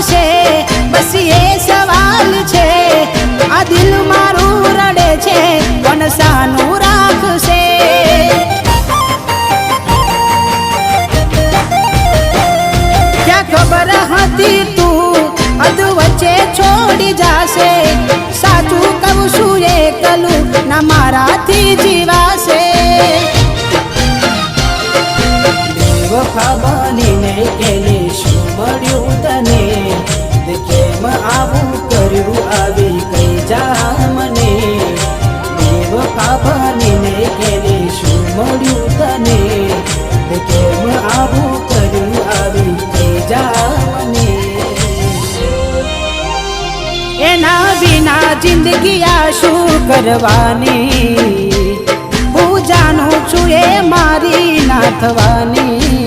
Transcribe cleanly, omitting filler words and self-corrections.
રાખશે બસ એ સવાલ છે આ દિલ મારું રડે છે કોણ સાનું રાખશે ક્યાં ખબર હતી તું અધ વચ્ચે છોડી જાશે સાચું કહું છું એકલું ના મારાથી જીવાશે બેવફા બનીને કેને શું મળ્યું તને કેમ આવું કર્યું આવી કઈ જા મને બેવફા બનીને કેને શું મળ્યું તને કેમ આવું કર્યું આવી કઈ જા મને એના વિના જિંદગી આ શું કરવાની હું જાણું છું એ મારી ના થવાની